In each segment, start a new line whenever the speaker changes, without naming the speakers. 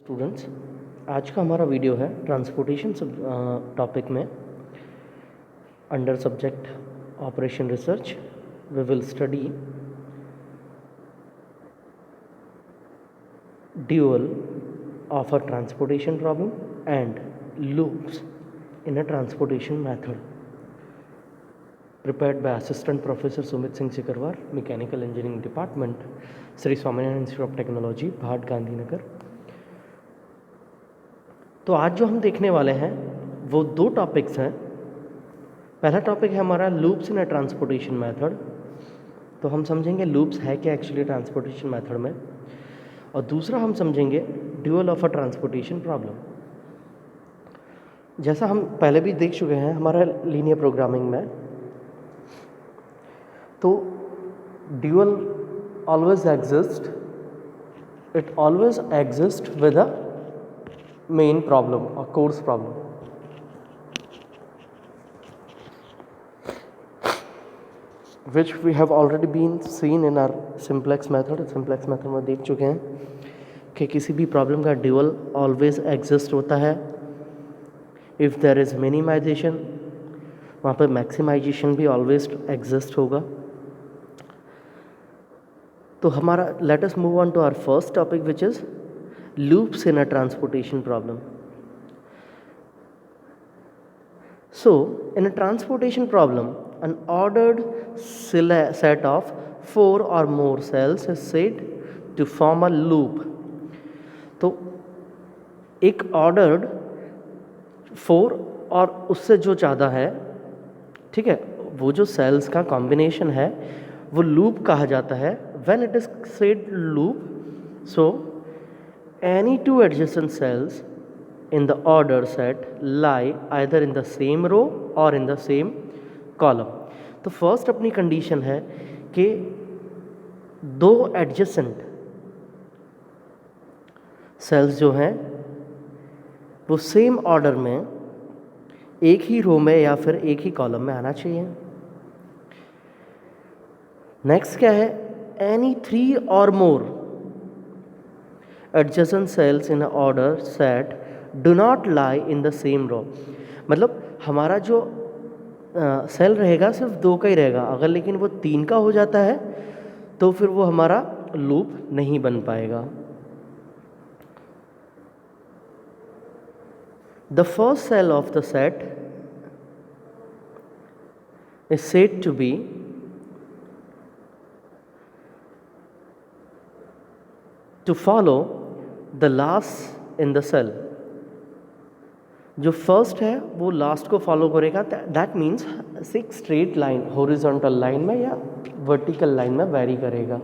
Students, आज का हमारा वीडियो है ट्रांसपोर्टेशन टॉपिक में under subject operation research we will study dual of a transportation problem and loops in a transportation method prepared by Assistant Professor Sumit Singh Sikarwar, Mechanical Engineering Department, Sri Swaminarayan Institute of Technology, भाट गांधीनगर। तो आज जो हम देखने वाले हैं वो दो topics हैं। पहला टॉपिक है हमारा loops in a transportation method. तो हम समझेंगे लूप्स है क्या एक्चुअली ट्रांसपोर्टेशन मेथड में, और दूसरा हम समझेंगे dual of a transportation problem. जैसा हम पहले भी देख चुके हैं हमारा लीनियर प्रोग्रामिंग में, तो dual always exist, it always exist with a main problem or course problem. Which we have already been seen in our simplex method. Simplex method में देख चुके हैं कि किसी भी प्रॉब्लम का ड्यूअल ऑलवेज एग्जिस्ट होता है। इफ़ देयर इज़ मिनिमाइजेशन, वहाँ पर मैक्सिमाइजेशन भी ऑलवेज एग्जिस्ट होगा। तो हमारा let us move on to our first topic which is loops in a transportation problem. So, in a transportation problem, an ordered set of 4 or more cells is said to form a loop. तो एक ordered 4 और उससे जो ज़्यादा है, ठीक है, वो जो cells का combination है वो loop कहा जाता है। When it is said loop, so any two adjacent cells in the order set lie either in the same row or in the same column. तो फर्स्ट अपनी कंडीशन है कि दो एडजेसेंट सेल्स जो हैं वो सेम ऑर्डर में एक ही रो में या फिर एक ही कॉलम में आना चाहिए। नेक्स्ट क्या है, एनी 3 और मोर adjacent cells in an order set do not lie in the same row. मतलब हमारा जो सेल रहेगा सिर्फ 2 का ही रहेगा, अगर लेकिन वो 3 का हो जाता है तो फिर वो हमारा लूप नहीं बन पाएगा। The first cell of the set is said to be to follow the last in the cell. जो फर्स्ट है वो लास्ट को फॉलो करेगा। That means 6 straight line horizontal line में या वर्टिकल लाइन में वेरी करेगा।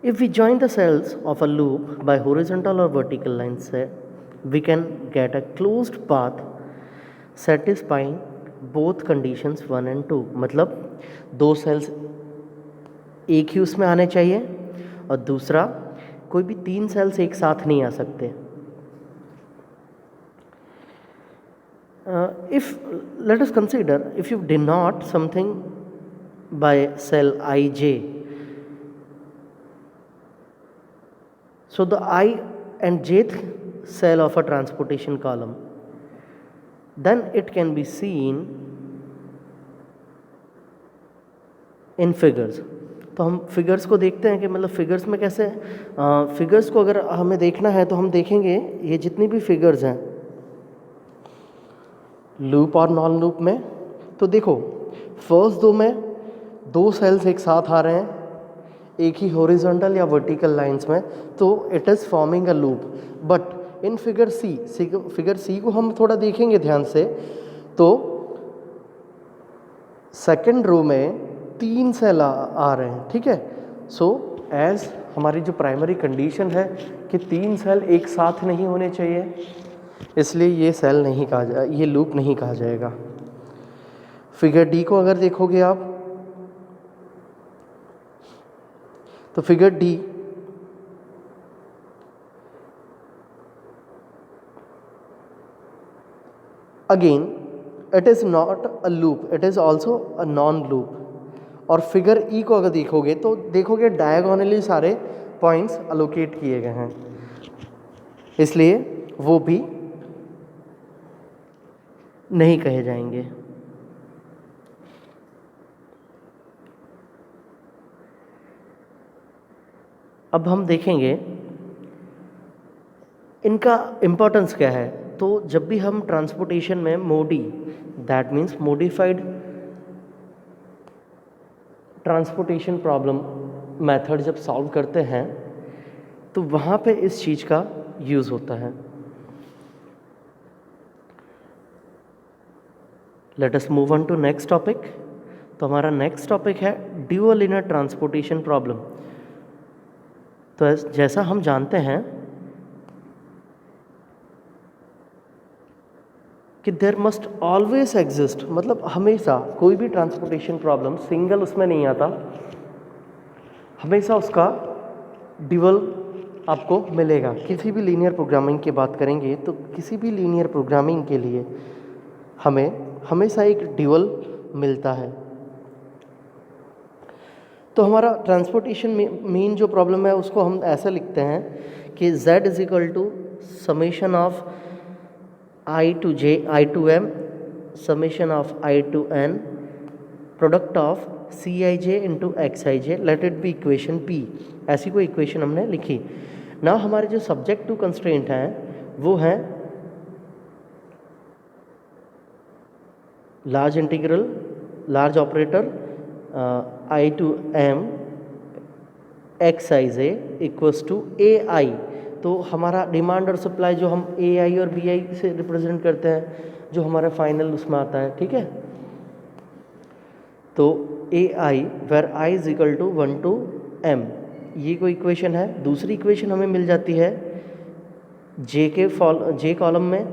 If we join the cells of a loop by horizontal or vertical lines, we can get a closed path satisfying both conditions 1 and 2. मतलब दो sales एक ही उसमें आने चाहिए और दूसरा कोई भी 3 सेल्स एक साथ नहीं आ सकते। If let us consider if you denote something by cell ij, so the I and jth cell of a transportation column, then it can be seen in figures. तो हम फिगर्स को देखते हैं कि मतलब फिगर्स में कैसे, फिगर्स को अगर हमें देखना है तो हम देखेंगे ये जितनी भी फिगर्स हैं लूप और नॉन लूप में, तो देखो फर्स्ट दो में 2 सेल्स एक साथ आ रहे हैं एक ही हॉरिजॉन्टल या वर्टिकल लाइंस में, तो it is forming a loop. But in figure C को हम थोड़ा देखेंगे ध्यान से, तो सेकेंड रो में 3 सेल आ रहे हैं, ठीक है। सो एज हमारी जो प्राइमरी कंडीशन है कि 3 सेल एक साथ नहीं होने चाहिए, इसलिए ये सेल नहीं कहा जाए, ये लूप नहीं कहा जाएगा। फिगर डी को अगर देखोगे आप, तो figure D again it is not a loop, it is also a non loop. और फिगर ई को अगर देखोगे तो देखोगे डायगोनली सारे पॉइंट्स अलोकेट किए गए हैं, इसलिए वो भी नहीं कहे जाएंगे। अब हम देखेंगे इनका इम्पोर्टेंस क्या है। तो जब भी हम ट्रांसपोर्टेशन में मोडी, that means modified transportation problem method जब सॉल्व करते हैं तो वहाँ पे इस चीज़ का यूज़ होता है। Let us move on to next topic. तो हमारा नेक्स्ट टॉपिक है ड्यूअल लिनियर ट्रांसपोर्टेशन प्रॉब्लम। तो जैसा हम जानते हैं कि देयर मस्ट ऑलवेज एग्जिस्ट, मतलब हमेशा कोई भी ट्रांसपोर्टेशन प्रॉब्लम सिंगल उसमें नहीं आता, हमेशा उसका ड्यूअल आपको मिलेगा। किसी भी लीनियर प्रोग्रामिंग की बात करेंगे तो किसी भी लीनियर प्रोग्रामिंग के लिए हमें हमेशा एक ड्यूअल मिलता है। तो हमारा ट्रांसपोर्टेशन मीन जो प्रॉब्लम है उसको हम ऐसा लिखते हैं कि z is equal to summation of i to j i to m summation of i to n product of cij into xij, let it be equation p। ऐसी कोई इक्वेशन हमने लिखी ना। हमारे जो सब्जेक्ट टू कंस्ट्रेंट हैं वो हैं large integral, large operator i to m xij equals to ai। तो हमारा डिमांड और सप्लाई जो हम ai और bi से रिप्रेजेंट करते हैं, जो हमारा फाइनल उसमें आता है, ठीक है। तो ai where i is equal to 1 to m, ये कोई इक्वेशन है। दूसरी इक्वेशन हमें मिल जाती है जे कॉलम में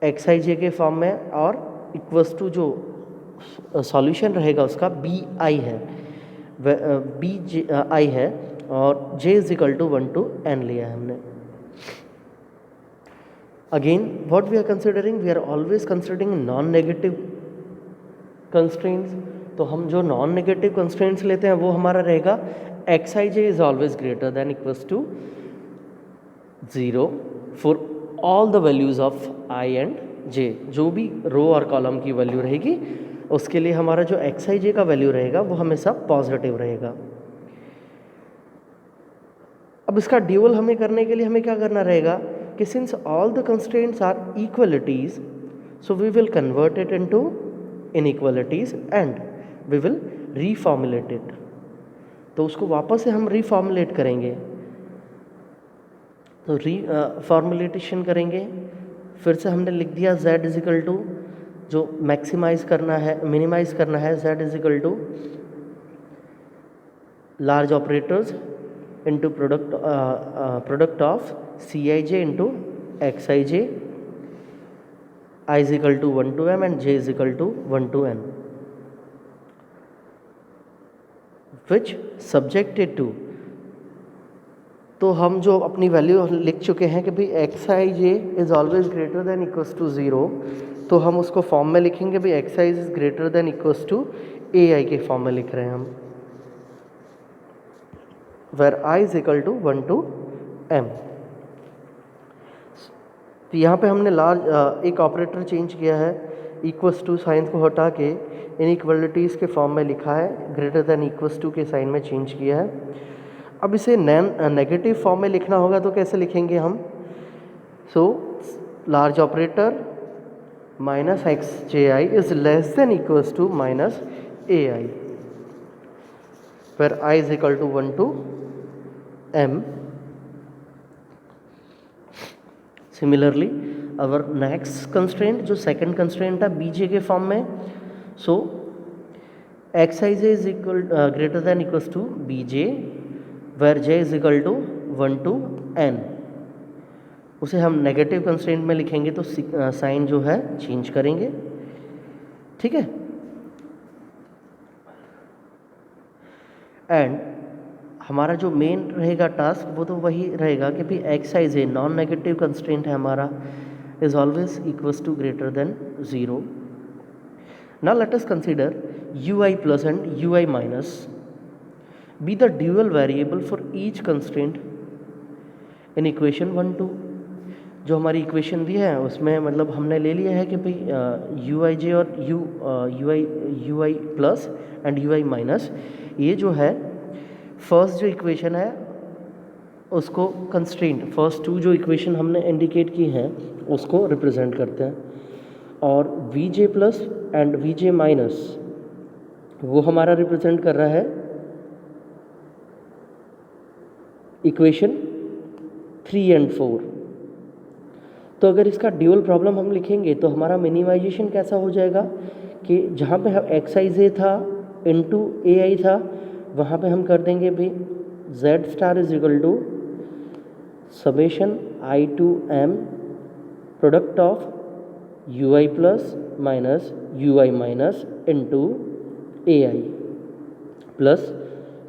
xij के फॉर्म में, और इक्वल्स टू जो सॉल्यूशन रहेगा उसका बी आई है, बी आई है, और j is equal to 1 to n लिया है हमने। Again what we are considering, we are always considering non negative constraints. तो हम जो नॉन नेगेटिव कंस्ट्रेंट्स लेते हैं वो हमारा रहेगा xij is always greater than equals to 0 for all the values of i and j। जो भी रो और कॉलम की वैल्यू रहेगी उसके लिए हमारा जो xij का वैल्यू रहेगा वो हमेशा पॉजिटिव रहेगा। अब इसका ड्यूअल हमें करने के लिए हमें क्या करना रहेगा कि since all the constraints are equalities, so we will convert it into inequalities and we will reformulate it. तो उसको वापस से हम रीफॉर्मुलेट करेंगे। तो फॉर्मुलेटेशन करेंगे, फिर से हमने लिख दिया z इज इक्वल टू, जो मैक्सिमाइज करना है, मिनिमाइज करना है, z is equal to large operators into product of cij into xij, i is equal to 1 to m and j is equal to 1 to n, which subjected to. तो हम जो अपनी value लिख चुके हैं कि भाई xij is always greater than equals to 0, तो हम उसको फॉर्म में लिखेंगे भाई xi is greater than equals to ai के फॉर्म में लिख रहे हैं हम, where i is equal to 1 to m। तो यहाँ पे हमने लार्ज एक ऑपरेटर चेंज किया है, इक्वल्स टू साइन को हटा के इनइक्वलिटीज़ के फॉर्म में लिखा है, ग्रेटर देन इक्वल्स टू के साइन में चेंज किया है। अब इसे नेगेटिव फॉर्म में लिखना होगा तो कैसे लिखेंगे हम। So large operator minus xji is less than equals to minus ai, where i is equal to 1 to m। Similarly our next constraint, जो सेकंड कंस्ट्रेंट है bj के फॉर्म में, so xij is equal greater than equals to bj, where j is equal to 1 to n। उसे हम negative constraint में लिखेंगे तो sign जो है चेंज करेंगे, ठीक है। एंड हमारा जो मेन रहेगा टास्क वो तो वही रहेगा कि भाई xij नॉन नेगेटिव कंस्ट्रेंट है हमारा, is always equals to greater than 0। Now let us consider ui plus and ui minus be the dual variable for each constraint in equation 1 2। जो हमारी इक्वेशन दी है उसमें मतलब हमने ले लिया है कि भाई यू आई जे और U I plus and U I minus, ये जो है फर्स्ट जो इक्वेशन है उसको कंस्ट्रेंट, फर्स्ट टू जो इक्वेशन हमने इंडिकेट की हैं उसको रिप्रेजेंट करते हैं, और V J plus and V J minus वो हमारा रिप्रेजेंट कर रहा है इक्वेशन 3 एंड 4। तो अगर इसका ड्यूअल प्रॉब्लम हम लिखेंगे तो हमारा मिनिमाइजेशन कैसा हो जाएगा कि जहाँ पे हम एक्स आई जे था इनटू ए आई था, वहाँ पे हम कर देंगे भाई Z star is equal to summation I to M product of U I plus minus U I minus into A I plus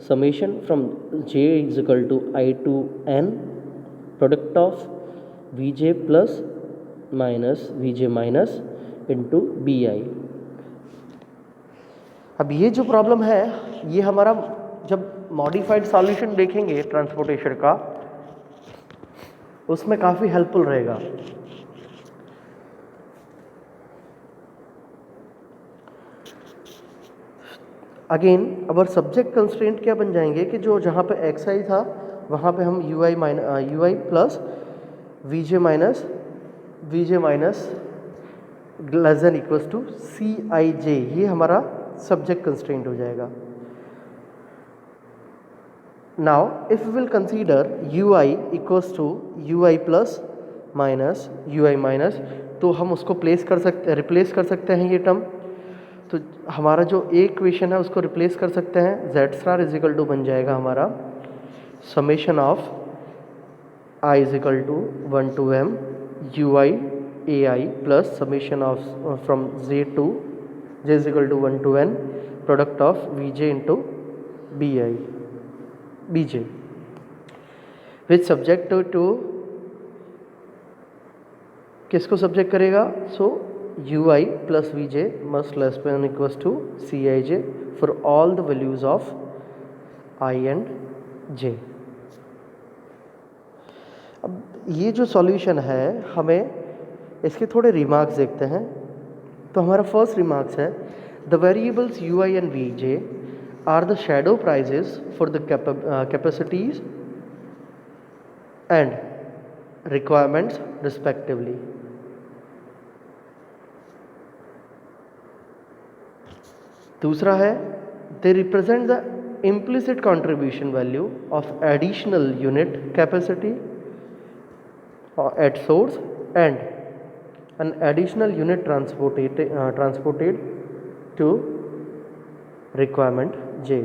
summation from J is equal to I to N product of V J plus minus V J minus into B I. अब ये जो problem है ये हमारा जब modified solution देखेंगे transportation का उसमें काफ़ी हेल्पफुल रहेगा। अगेन अवर सब्जेक्ट कंस्ट्रेंट क्या बन जाएंगे कि जो जहाँ पे एक्स आई था वहाँ पे हम U I plus we J minus less than equals to C I J, ये हमारा सब्जेक्ट कंस्ट्रेंट हो जाएगा। Now if will consider U I equals to U I plus minus U I minus, तो हम उसको रिप्लेस कर सकते हैं ये टर्म। तो हमारा जो ए इक्वेशन है उसको रिप्लेस कर सकते हैं, Z star is equal to बन जाएगा हमारा summation of I is equal to 1 to m ui ai plus summation of from j to j is equal to 1 to n product of vj into bj which subject to किसको subject करेगा? सो ui plus vj must less than equals to cij for all the values of I and j। अब ये जो solution है हमें इसके थोड़े remarks देखते हैं। तो हमारा फर्स्ट रिमार्क्स है the variables U I and V J are the shadow prices for the capacities and requirements respectively. दूसरा है they represent the implicit contribution value of additional unit capacity at source and an additional unit transported to requirement j।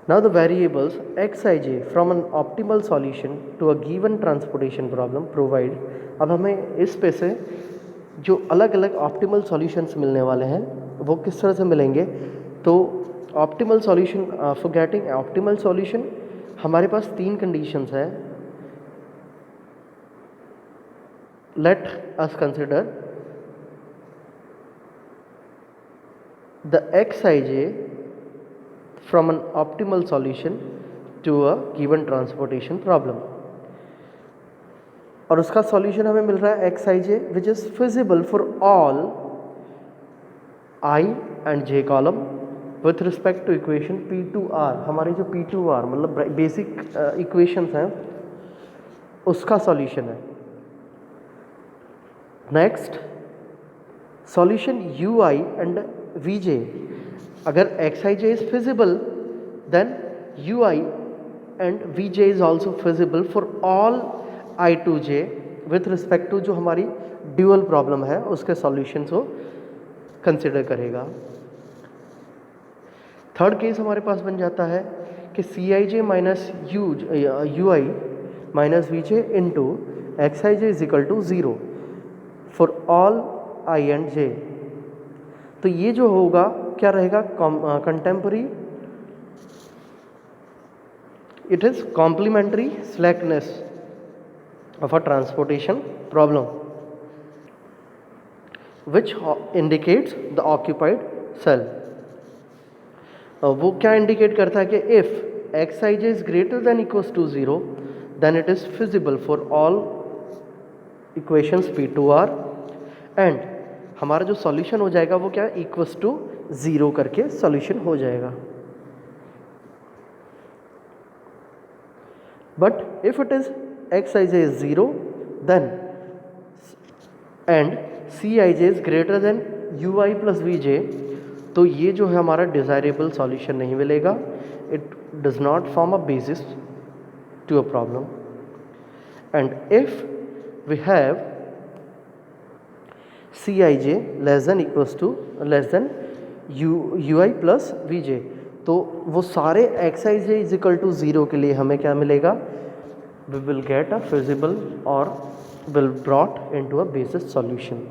Now the variables xij from an optimal solution to a given transportation problem provide। अब हमें इस पे से जो अलग अलग optimal solutions मिलने वाले हैं वो किस तरह से मिलेंगे? तो optimal solution for getting optimal solution हमारे पास 3 कंडीशंस है। Let us consider the xij from an optimal solution to a given transportation problem, और उसका सॉल्यूशन हमें मिल रहा है xij which is feasible for all I and j column with respect to equation p2r। हमारी जो p2r मतलब basic equations हैं उसका सॉल्यूशन है। Next solution U I and V J, अगर X I J is feasible then you I and V J is also feasible for all I to J with respect to जो हमारी dual problem है उसके solution को consider करेगा। Third case हमारे पास बन जाता है कि C I J minus U I minus V J into X I J is equal to 0 for all I and J. तो ये जो होगा क्या रहेगा? Contemporary, it is complementary slackness of a transportation problem। which indicates the occupied cell. वो क्या indicate करता है कि if x I j is greater than equals to zero then it is feasible for all equations p to r, and हमारा जो solution हो जाएगा वो क्या है, इक्वल्स टू ज़ीरो करके सॉल्यूशन हो जाएगा. But if it is x I j is zero then and c I j is greater than you I plus we j, तो ये जो है हमारा डिज़ायरेबल सॉल्यूशन नहीं मिलेगा. It does not form a basis to a problem. And if we have c I j less than you I plus we j, तो वो सारे x I J is equal to zero के लिए हमें क्या मिलेगा, we will get a feasible और will brought into a basis solution.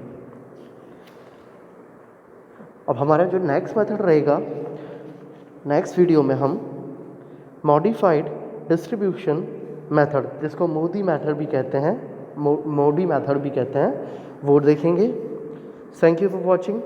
अब हमारा जो नेक्स्ट मेथड रहेगा, नेक्स्ट वीडियो में हम मॉडिफाइड डिस्ट्रीब्यूशन मेथड, जिसको मोदी मेथड भी कहते हैं, मोडी मेथड भी कहते हैं, वो देखेंगे. Thank you for watching.